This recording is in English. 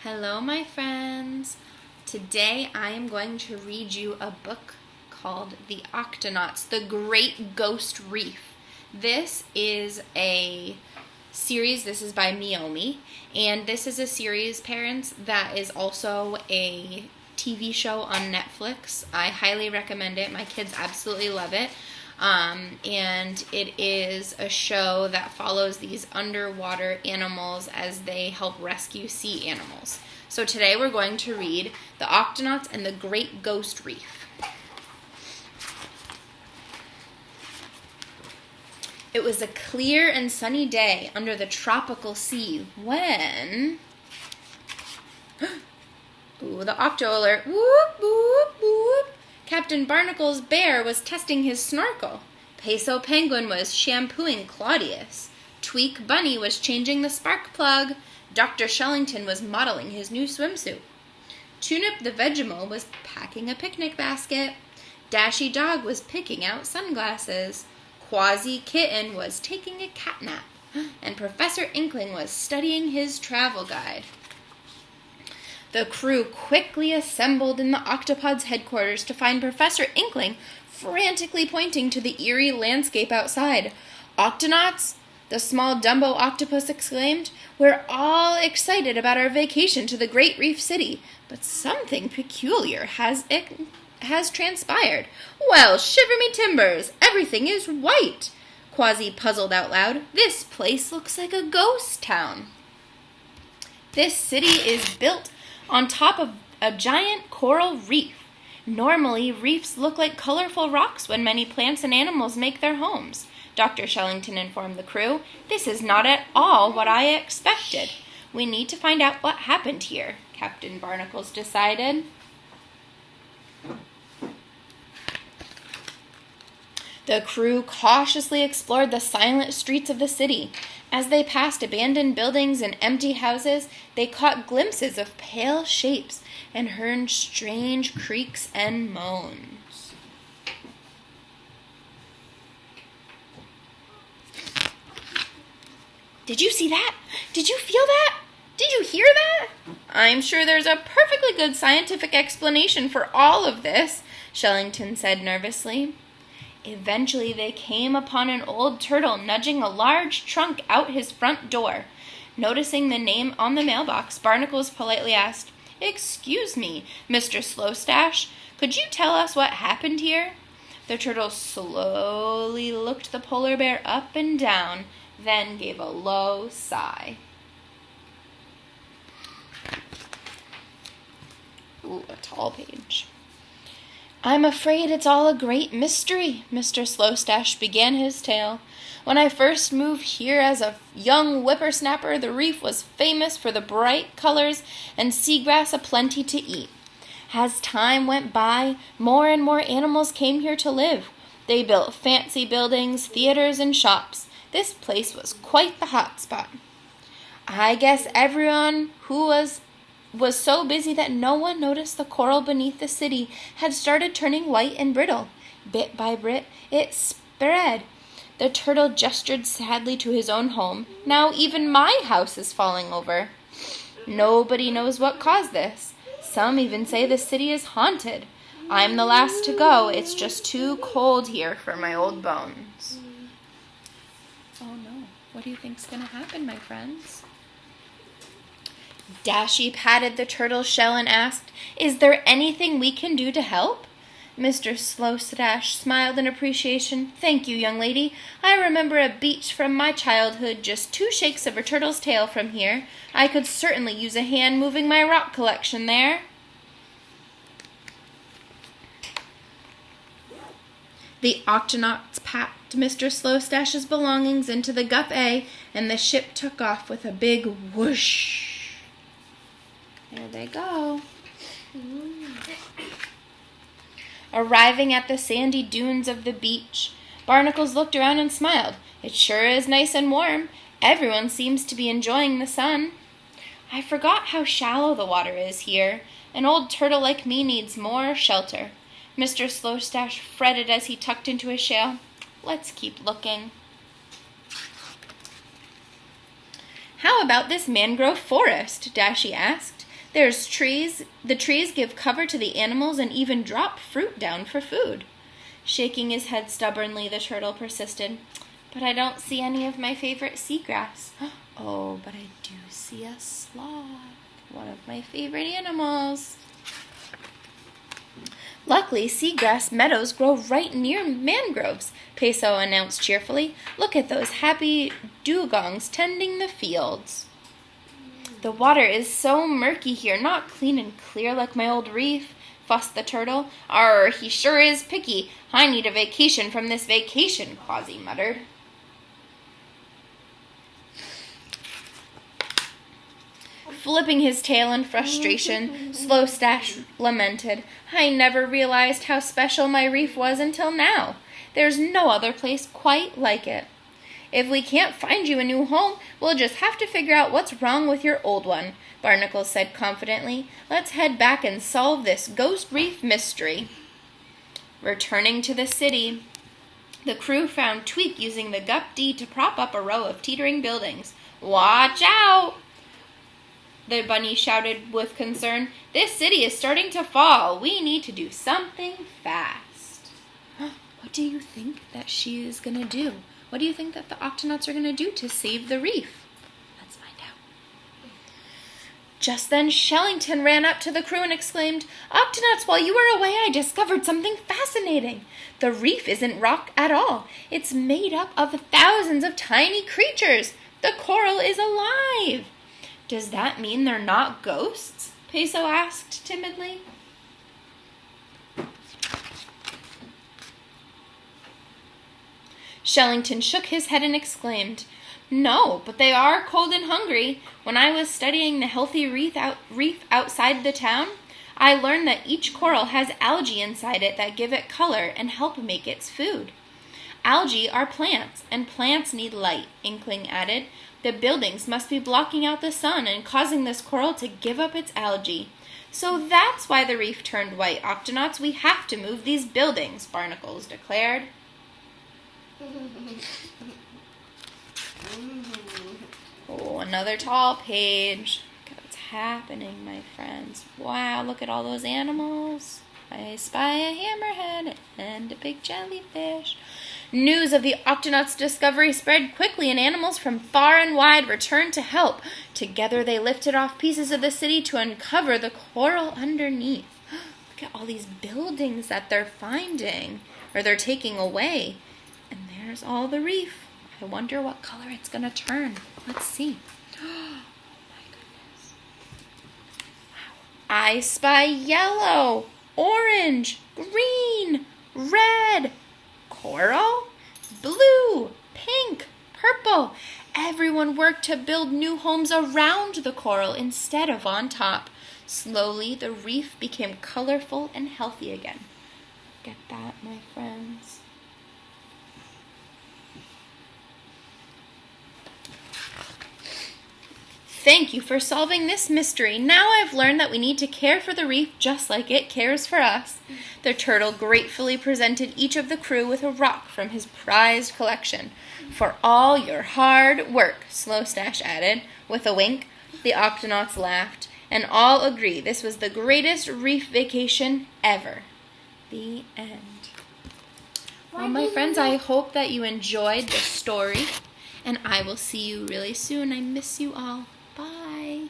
Hello, my friends. Today I am going to read you a book called The Octonauts, The Great Ghost Reef. This is a series, this is by Miyomi, and this is a series, parents, that is also a TV show on Netflix. I highly recommend it. My kids absolutely love it. And it is a show that follows these underwater animals as they help rescue sea animals. So today we're going to read The Octonauts and the Great Ghost Reef. It was a clear and sunny day under the tropical sea when... Ooh, the Octoalert. Whoop, whoop, whoop. Captain Barnacle's bear was testing his snorkel. Peso Penguin was shampooing Claudius. Tweak Bunny was changing the spark plug. Dr. Shellington was modeling his new swimsuit. Tunip the Vegemite was packing a picnic basket. Dashy Dog was picking out sunglasses. Quasi Kitten was taking a cat nap. And Professor Inkling was studying his travel guide. The crew quickly assembled in the octopod's headquarters to find Professor Inkling frantically pointing to the eerie landscape outside. "Octonauts!" the small Dumbo octopus exclaimed. "We're all excited about our vacation to the Great Reef City, but something peculiar has transpired." "Well, shiver me timbers, everything is white," Quasi puzzled out loud. "This place looks like a ghost town." "This city is built on top of a giant coral reef. Normally, reefs look like colorful rocks when many plants and animals make their homes," Dr. Shellington informed the crew. "This is not at all what I expected. We need to find out what happened here," Captain Barnacles decided. The crew cautiously explored the silent streets of the city. As they passed abandoned buildings and empty houses, they caught glimpses of pale shapes and heard strange creaks and moans. "Did you see that? Did you feel that? Did you hear that?" "I'm sure there's a perfectly good scientific explanation for all of this," Shellington said nervously. Eventually, they came upon an old turtle nudging a large trunk out his front door. Noticing the name on the mailbox, Barnacles politely asked, "Excuse me, Mr. Stache, could you tell us what happened here?" The turtle slowly looked the polar bear up and down, then gave a low sigh. Ooh, a tall page. "I'm afraid it's all a great mystery," Mr. Stache began his tale. "When I first moved here as a young whippersnapper, the reef was famous for the bright colors and seagrass aplenty to eat. As time went by, more and more animals came here to live. They built fancy buildings, theaters, and shops. This place was quite the hot spot. I guess everyone who was so busy that no one noticed the coral beneath the city had started turning white and brittle. Bit by bit, it spread." The turtle gestured sadly to his own home. "Now even my house is falling over. Nobody knows what caused this. Some even say the city is haunted. I'm the last to go. It's just too cold here for my old bones." Oh no, what do you think's going to happen, my friends? Dashy patted the turtle's shell and asked, "Is there anything we can do to help?" Mr. Stache smiled in appreciation. "Thank you, young lady. I remember a beach from my childhood just 2 shakes of a turtle's tail from here. I could certainly use a hand moving my rock collection there." The Octonauts packed Mr. Stache's belongings into the Gup A, and the ship took off with a big whoosh. There they go. Arriving at the sandy dunes of the beach, Barnacles looked around and smiled. "It sure is nice and warm. Everyone seems to be enjoying the sun. I forgot how shallow the water is here. An old turtle like me needs more shelter." Mr. Stache fretted as he tucked into his shell. "Let's keep looking." How about this mangrove forest? Dashy asked. The trees give cover to the animals and even drop fruit down for food. Shaking his head stubbornly, the turtle persisted. But I don't see any of my favorite seagrass. Oh, but I do see a sloth, one of my favorite animals. Luckily, seagrass meadows grow right near mangroves, Peso announced cheerfully. Look at those happy dugongs tending the fields. The water is so murky here, not clean and clear like my old reef, fussed the turtle. Arr, he sure is picky. I need a vacation from this vacation, Quasi muttered. Flipping his tail in frustration, Slow Stache lamented, I never realized how special my reef was until now. There's no other place quite like it. If we can't find you a new home, we'll just have to figure out what's wrong with your old one, Barnacles said confidently. Let's head back and solve this Ghost Reef mystery. Returning to the city, the crew found Tweak using the Gup-D to prop up a row of teetering buildings. Watch out! The bunny shouted with concern. This city is starting to fall. We need to do something fast. What do you think that she is going to do? What do you think that the Octonauts are going to do to save the reef? Let's find out. Just then, Shellington ran up to the crew and exclaimed, Octonauts, while you were away, I discovered something fascinating. The reef isn't rock at all. It's made up of thousands of tiny creatures. The coral is alive. Does that mean they're not ghosts? Peso asked timidly. Shellington shook his head and exclaimed, No, but they are cold and hungry. When I was studying the healthy reef outside the town, I learned that each coral has algae inside it that give it color and help make its food. Algae are plants, and plants need light, Inkling added. The buildings must be blocking out the sun and causing this coral to give up its algae. So that's why the reef turned white, Octonauts. We have to move these buildings, Barnacles declared. Oh, another tall page. Look at what's happening, my friends. Wow, look at all those animals. I spy a hammerhead and a big jellyfish. News of the Octonauts' discovery spread quickly, and animals from far and wide returned to help. Together they lifted off pieces of the city to uncover the coral underneath. Look at all these buildings that they're finding, or they're taking away. And there's all the reef. I wonder what color it's going to turn. Let's see. Oh my goodness. Wow. I spy yellow, orange, green, red, coral, blue, pink, purple. Everyone worked to build new homes around the coral instead of on top. Slowly, the reef became colorful and healthy again. Get that, my friends? Thank you for solving this mystery. Now I've learned that we need to care for the reef just like it cares for us. The turtle gratefully presented each of the crew with a rock from his prized collection. For all your hard work, Slow Stache added, with a wink. The Octonauts laughed, and all agree this was the greatest reef vacation ever. The end. Well, my friends, I hope that you enjoyed this story, and I will see you really soon. I miss you all. Bye.